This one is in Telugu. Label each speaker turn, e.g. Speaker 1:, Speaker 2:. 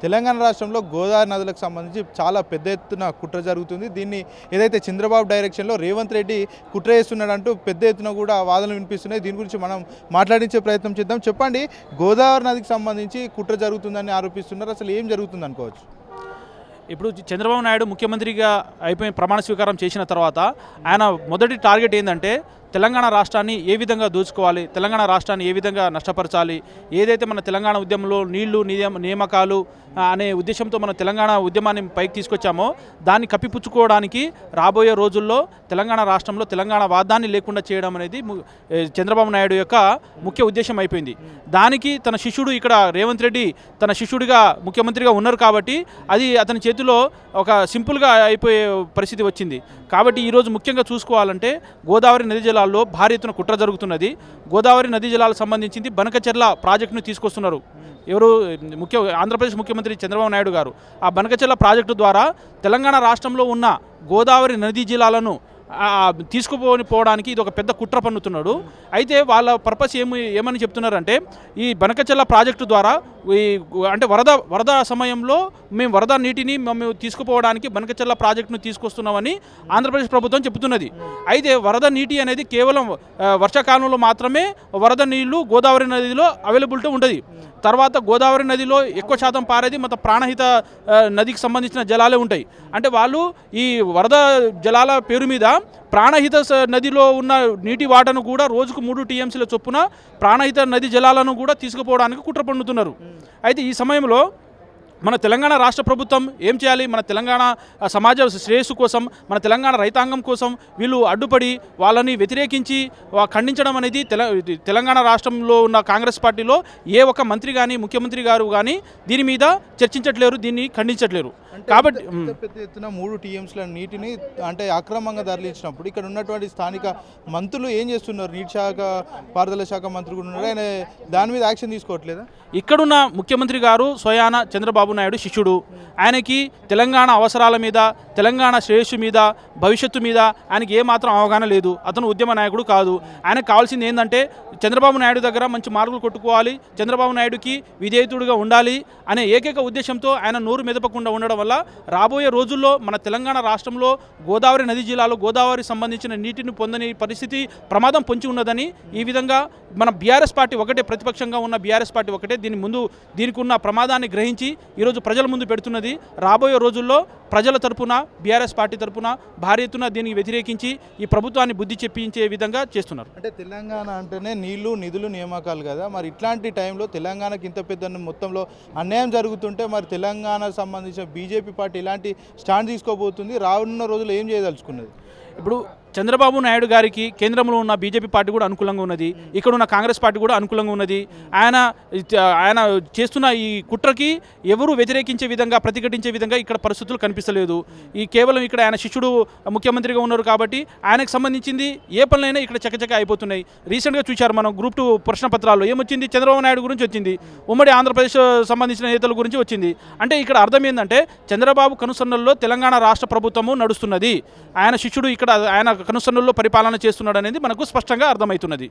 Speaker 1: తెలంగాణ రాష్ట్రంలో గోదావరి నదులకు సంబంధించి చాలా పెద్ద ఎత్తున కుట్ర జరుగుతుంది. దీన్ని ఏదైతే చంద్రబాబు డైరెక్షన్లో రేవంత్ రెడ్డి కుట్ర చేస్తున్నాడంటూ పెద్ద ఎత్తున కూడా వాదనలు వినిపిస్తున్నాయి. దీని గురించి మనం మాట్లాడించే ప్రయత్నం చేద్దాం. చెప్పండి, గోదావరి నదికి సంబంధించి కుట్ర జరుగుతుందని ఆరోపిస్తున్నారు. అసలు ఏం జరుగుతుంది అనుకోవచ్చు?
Speaker 2: ఇప్పుడు చంద్రబాబు నాయుడు ముఖ్యమంత్రిగా అయిపోయి ప్రమాణ స్వీకారం చేసిన తర్వాత ఆయన మొదటి టార్గెట్ ఏంటంటే తెలంగాణ రాష్ట్రాన్ని ఏ విధంగా దోచుకోవాలి, తెలంగాణ రాష్ట్రాన్ని ఏ విధంగా నష్టపరచాలి, ఏదైతే మన తెలంగాణ ఉద్యమంలో నీళ్లు నియామకాలు అనే ఉద్దేశంతో మన తెలంగాణ ఉద్యమాన్ని పైకి తీసుకొచ్చామో దాన్ని కప్పిపుచ్చుకోవడానికి రాబోయే రోజుల్లో తెలంగాణ రాష్ట్రంలో తెలంగాణ వాదాన్ని లేకుండా చేయడం అనేది చంద్రబాబు నాయుడు యొక్క ముఖ్య ఉద్దేశం అయిపోయింది. దానికి తన శిష్యుడు ఇక్కడ రేవంత్ రెడ్డి తన శిష్యుడిగా ముఖ్యమంత్రిగా ఉన్నారు కాబట్టి అది అతని చేతిలో ఒక సింపుల్గా అయిపోయే పరిస్థితి వచ్చింది. కాబట్టి ఈరోజు ముఖ్యంగా చూసుకోవాలంటే గోదావరి నది జలాల్లో భారీ ఎత్తున కుట్ర జరుగుతున్నది. గోదావరి నదీ జలాలకు సంబంధించింది బనకచెర్ల ప్రాజెక్టును తీసుకొస్తున్నారు. ఎవరు ఆంధ్రప్రదేశ్ ముఖ్యమంత్రి చంద్రబాబు నాయుడు గారు ఆ బనకచెర్ల ప్రాజెక్టు ద్వారా తెలంగాణ రాష్ట్రంలో ఉన్న గోదావరి నదీ జలాలను తీసుకుపోవడానికి ఇది ఒక పెద్ద కుట్ర పన్నుతున్నాడు. అయితే వాళ్ళ పర్పస్ ఏమని చెప్తున్నారంటే ఈ బనకచెర్ల ప్రాజెక్టు ద్వారా అంటే వరద సమయంలో మేము వరద నీటిని మేము తీసుకుపోవడానికి బనకచెర్ల ప్రాజెక్టును తీసుకొస్తున్నామని ఆంధ్రప్రదేశ్ ప్రభుత్వం చెబుతున్నది. అయితే వరద నీటి అనేది కేవలం వర్షాకాలంలో మాత్రమే వరద నీళ్లు గోదావరి నదిలో అవైలబిలిటీ ఉంటుంది. తర్వాత గోదావరి నదిలో ఎక్కువ శాతం పారేది మన ప్రాణహిత నదికి సంబంధించిన జలాలే ఉంటాయి. అంటే వాళ్ళు ఈ వరద జలాల పేరు మీద ప్రాణహిత నదిలో ఉన్న నీటి వాటను కూడా రోజుకు 3 TMCల చొప్పున ప్రాణహిత నది జలాలను కూడా తీసుకుపోవడానికి కుట్ర పన్నుతున్నారు. అయితే ఈ సమయంలో మన తెలంగాణ రాష్ట్ర ప్రభుత్వం ఏం చేయాలి? మన తెలంగాణ సమాజ శ్రేయస్సు కోసం, మన తెలంగాణ రైతాంగం కోసం వీళ్ళు అడ్డుపడి వాళ్ళని వ్యతిరేకించి ఖండించడం అనేది తెలంగాణ రాష్ట్రంలో ఉన్న కాంగ్రెస్ పార్టీలో ఏ ఒక్క మంత్రి కానీ ముఖ్యమంత్రి గారు కానీ దీని మీద చర్చించట్లేరు, దీన్ని ఖండించట్లేరు. కాబట్టి
Speaker 1: పెద్ద ఎత్తున 3 TMCల నీటిని అంటే అక్రమంగా తరలించినప్పుడు ఇక్కడ ఉన్నటువంటి స్థానిక మంత్రులు ఏం చేస్తున్నారు? నీటి శాఖ, పారుదల శాఖ మంత్రి కూడా ఉన్నారు. ఆయన దాని మీద యాక్షన్ తీసుకోవట్లేదా?
Speaker 2: ఇక్కడున్న ముఖ్యమంత్రి గారు స్వయాన చంద్రబాబు నాయుడు శిష్యుడు. ఆయనకి తెలంగాణ అవసరాల మీద, తెలంగాణ శ్రేయస్సు మీద, భవిష్యత్తు మీద ఆయనకి ఏమాత్రం అవగాహన లేదు. అతను ఉద్యమ నాయకుడు కాదు. ఆయనకు కావాల్సింది ఏంటంటే చంద్రబాబు నాయుడు దగ్గర మంచి మార్కులు కొట్టుకోవాలి, చంద్రబాబు నాయుడుకి విధేయతుడిగా ఉండాలి అనే ఏకైక ఉద్దేశంతో ఆయన నోరు మెదపకుండా ఉండడం వల్ల రాబోయే రోజుల్లో మన తెలంగాణ రాష్ట్రంలో గోదావరి నదీ జిల్లాలో గోదావరి సంబంధించిన నీటిని పొందని పరిస్థితి ప్రమాదం పొంచి ఉన్నదని ఈ విధంగా మన బీఆర్ఎస్ పార్టీ ఒకటే, ప్రతిపక్షంగా ఉన్న బీఆర్ఎస్ పార్టీ ఒకటే దీనికి ఉన్న ప్రమాదాన్ని గ్రహించి ఈరోజు ప్రజల ముందు పెడుతున్నది. రాబోయే రోజుల్లో ప్రజల తరపున, బీఆర్ఎస్ పార్టీ తరపున భారీ ఎత్తున దీనికి వ్యతిరేకించి ఈ ప్రభుత్వాన్ని బుద్ధి చెప్పించే విధంగా చేస్తున్నారు.
Speaker 1: అంటే తెలంగాణ అంటేనే నీళ్లు, నిధులు, నియామకాలు కదా. మరి ఇట్లాంటి టైంలో తెలంగాణకి ఇంత పెద్ద మొత్తంలో అన్యాయం జరుగుతుంటే మరి తెలంగాణకు సంబంధించిన బీజేపీ పార్టీ ఇలాంటి స్టాండ్ తీసుకోబోతుంది. రానున్న రోజుల్లో ఏం చేయదలుచుకున్నది?
Speaker 2: ఇప్పుడు చంద్రబాబు నాయుడు గారికి కేంద్రంలో ఉన్న బీజేపీ పార్టీ కూడా అనుకూలంగా ఉన్నది, ఇక్కడ ఉన్న కాంగ్రెస్ పార్టీ కూడా అనుకూలంగా ఉన్నది. ఆయన చేస్తున్న ఈ కుట్రకి ఎవరు వ్యతిరేకించే విధంగా, ప్రతిఘటించే విధంగా ఇక్కడ పరిస్థితులు కనిపిస్తలేదు. ఈ కేవలం ఇక్కడ ఆయన శిష్యుడు ముఖ్యమంత్రిగా ఉన్నారు కాబట్టి ఆయనకు సంబంధించింది ఏ పనులైనా ఇక్కడ చకచక అయిపోతున్నాయి. రీసెంట్గా చూశారు మనం గ్రూప్ 2 ప్రశ్న పత్రాల్లో ఏమొచ్చింది? చంద్రబాబు నాయుడు గురించి వచ్చింది, ఉమ్మడి ఆంధ్రప్రదేశ్ సంబంధించిన నేతల గురించి వచ్చింది. అంటే ఇక్కడ అర్థం ఏంటంటే చంద్రబాబు కనుసన్నల్లో తెలంగాణ రాష్ట్ర ప్రభుత్వము నడుస్తున్నది, ఆయన శిష్యుడు ఇక్కడ ఆయన కనుసన్నల్లో పరిపాలన చేస్తున్నాడు అనేది మనకు స్పష్టంగా అర్థమవుతున్నది.